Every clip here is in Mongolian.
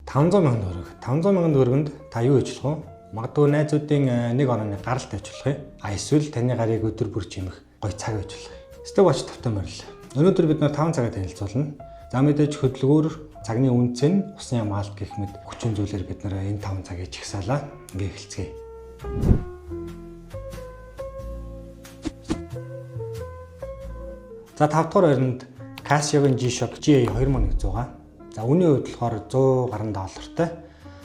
500,000 төгрөг. 500,000 төгрөгөнд та юу хийж болох вэ? Магадгүй найзуудын нэг орны гаралт авчлах юм. Эсвэл таны гарыг өдөр бүр чимэх гоё цаг байж болох юм. Stopwatch тавтай морил. Өнөөдөр бид 5 цагаар танилцуулна. За мэдээж хөдөлгөөр, цагны үнцэн, усны хамгаалалт гэх мэт хүчин зүйлээр бид энэ 5 цагийг чагсаалаа. Ингээ эхэлцгээе. За 5 дугаар байранд Casio-гийн G-Shock GA2100. За үнийн хувьд болохоор $100 гаруй доллартай.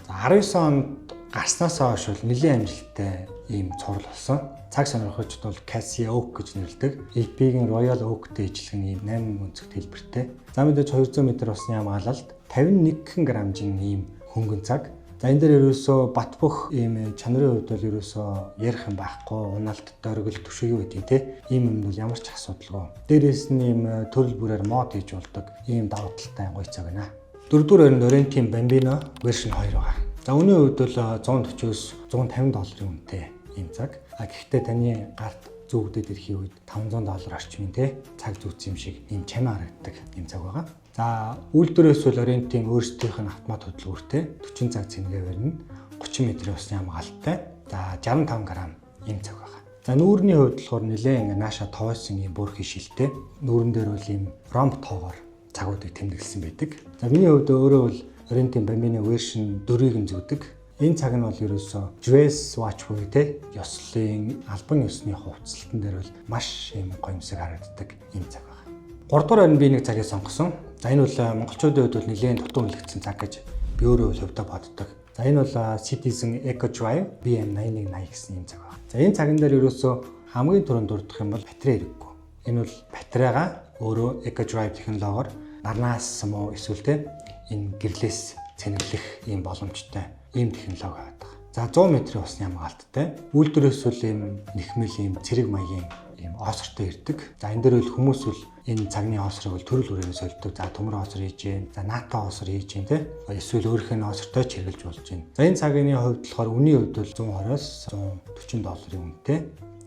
За 19 онд гарснаас хойш бол нэлийн амжилттай ийм цуврал болсон. Цаг сонирхогчд бол Casio Oak гэж нэрлэдэг. EP-ийн Royal Oak-тэй ижилхэн ийм 8 өнцөг хэлбэртэй. За мэдээж 200 м усны хамгаалалт, 51 г хэмжээний ийм хөнгөн цаг. За энэ дээр ерөөсөө бат бөх ийм чанарын хувьд бол ерөөсөө ярих юм байхгүй, унаалт, дөргөл, түшигийн үе тий. Ийм юм бол ямар ч асуудалгүй. Дээрээс нь ийм төрөл бүрээр мод хийж болдог ийм давуу талтай гоё цаг байна. 4-р байранд Orient-ийн Bambino version 2 байгаа. За үнийн хувьд бол $140-с $150 үнэтэй ийм цаг. Гэхдээ таны гарт зүгдээд ирэхин үед $500 орчмын тий цаг зүүцсэн юм шиг ийм чамаа харагддаг ийм цаг байгаа. За үйлдвэрээс бол Orient-ийн өөрсдийнх нь автомат хөдөлгөөртэй 40 цаг цэнгээ барина, 30 м усны хамгаалалттай. За 65 г ийм цаг байгаа. За нүүрний хувьд болохоор нэлээд нааша товоосон ийм бүрхий шилтэй. Нүүрэн дээр бол ийм ромб тоогоор цагуудыг тэмдэглэсэн байдаг. За миний хувьд өөрөө бол Orient-ийн Bambino version 4-ыг нь зүүдэг. Энэ цаг нь бол ерөөсөө dress watch буюу те ёслолын албан ёсны хувцлалтан дээр бол маш ийм гоёмсог харагддаг ийм цаг байна. 3-р байранд би нэг цагийг сонгосон. За энэ бол монголчуудын хувьд бол нэлээд дутуу үлдсэн цаг гэж би өөрөө хувьдаа боддог. За энэ бол Citizen Eco Drive BM8180 гэсэн ийм цаг байна. За энэ цаган дээр ерөөсөө хамгийн түрүүнд дурдах юм бол батарей хэрэггүй. Энэ бол батарейгаа өөрөө Eco Drive технологиор нарнаас муу эсвэл те энэ гэрлээс цэнэглэх ийм боломжтой ийм технологи байдаг. За 100 м усны хамгаалттай. Үйлдвэрээс бол ийм нэхмэл ийм цэрэг маягийн ийм оосортой ирдэг. За энэ дээр бол хүмүүс бол энэ цагны оосрыг бол төрөл бүрээр солидог. За төмөр оосор хийж гин, за НАТО оосор хийж гин те. Эсвэл өөрийнх нь оосортой чиргэлж болж гин. За энэ цагны хувьд болохоор үнийн хувьд бол $120-с $140 үнэтэй.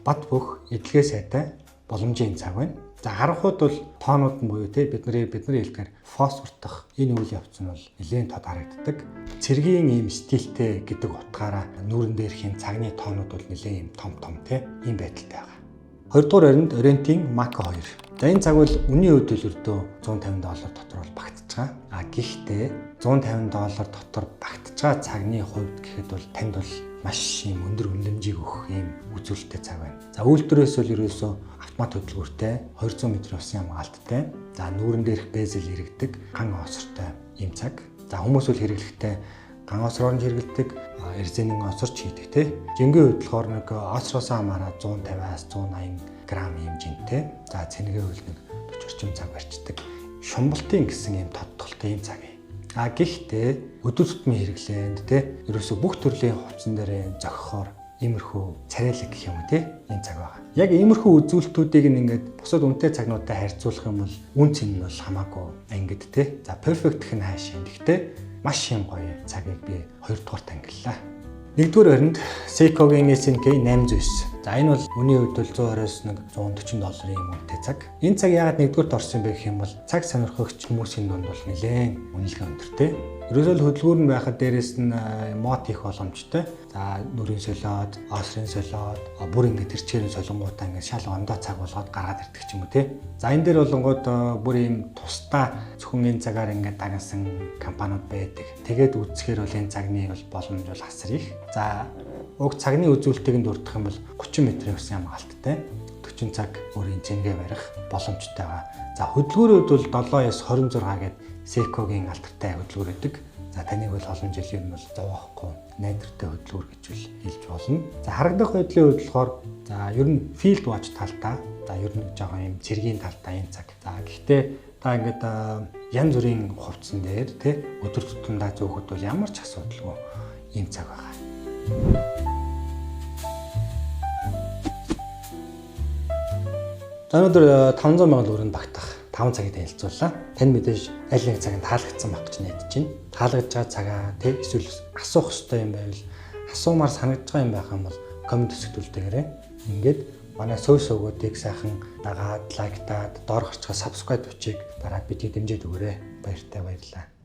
Бат бөх эдлэгээ сайтай боломжийн цаг байна. За харанхуйд бол тоонууд нь буюу те бидний хэлдгээр фосфор дах энэ үйл явц нь бол нэлээд тод харагддаг. Цэргийн ийм стилтэй гэдэг утгаараа нүүрэн дээрхийн цагны тоонууд бол нэлээд ийм том те ийм байдалтай байгаа. 2-р байранд Orient-ийн Mako 2. За энэ цаг бол үнийн хувьд төлөвлөлтөө $150 дотор бол багтж байгаа. Гэхдээ $150 дотор багтж байгаа цагны хувьд гэхэд бол танд бол маш ийм өндөр үнэлэмжийг өгөх ийм үзүүлэлттэй цаг байна. За үйлдвэрээс бол ерөөсөө автомат хөдөлгөөртэй 200 м усны хамгаалттай. За нүүрэн дээрх безел хэрэгдэг ган оосортой ийм цаг. За хүмүүс бол хэрэглэхдээ ган оосроор нь хэрэглэдэг, эрзэнийн оосорч хийдэг те. Жингийн хувьд болохоор нэг оосроос хамаараа 150-аас 180 г хэмжээтэй. За цэнэгээ бол нэг 40 орчим цаг барьцдаг. Шумбалтын гэсэн ийм тодтолтой ийм цаг. Гэхдээ өдөр тутмын хэрэглээнд те ерөөсөө бүх төрлийн хувцсан дээр зохихоор иймэрхүү царайлаг гэх юм уу те энэ цаг байгаа. Яг иймэрхүү үзүүлэлтүүдийг ингээд бусад үнэтэй цагнуудтай харьцуулах юм бол үн цэн нь бол хамаагүй ангид те. За perfect гэх нь хаашаа. Гэхдээ маш юм гоё цагийг би 2 дугаарт ангиллаа. 1-р байранд Seiko-гийн SNK 809. За энэ бол үнийн хувьд бол $120-с $140 юм үнэтэй цаг. Энэ цаг яагаад 1-р орсон бэ гэх юм бол цаг сонирхогч хүмүүсийн дунд бол нэлээд үнэлгээ өндөртэй. Ерөөсөө хөдөлгүүр нь байхад дээрэс нь мод хийх боломжтой. За нүрийн солиод, оосрын солиод, бүр ингээд тэрчээрийн солонгуудаа ингээд шал ондоо цаг болгоод гаргаад ирдэг ч юм уу те. За энэ дээр болонгууд бүр ийм тусдаа зөвхөн энэ цагаар ингээд дагнасан компаниуд байдаг. Тэгээд үзэхээр бол энэ цагны бол боломж бол асар их. За уг цагны үзүүлэлтийг дурдах юм бол 30 м усны хамгаалттай 40 цаг өөрийн цэнгээ барих боломжтой байгаа. За хөдөлгөөрөд бол 7-с 26 гэдэг Seiko-гийн алдартай хөдөлгөөр байдаг. За таныг бол олон жилийн бол зовоохгүй найдвартай хөдөлгөөр гэж хэлж болно. За харагдах байдлын хувьд болохоор за ер нь field watch талдаа за ер нь жоохон юм цэргийн талдаа энэ цаг. За гэхдээ та ингээд янз бүрийн хувцсан дээр те өдөр тутамдаа зөөхөд бол ямар ч асуудалгүй ийм цаг байгаа. За өнөөдөр 500,000 төгрөнд багтах 5 цагийг танилцууллаа. Тань мэдээж аль нэг цаг нь таалагдсан байх гэж найдаж байна. Таалагдж байгаа цагаа тий эсвэл асуух хэрэгтэй юм байвал асуумаар санагдж байгаа юм байх юм бол коммент хэсэгтүүлдээгээрэй. Ингээд манай сөөс өгөөдийг сайхан дагаад, лайктаад, доор гарч байгаа subscribe бичиг дараад бидийг дэмжиж өгөөрэй. Баярлалаа.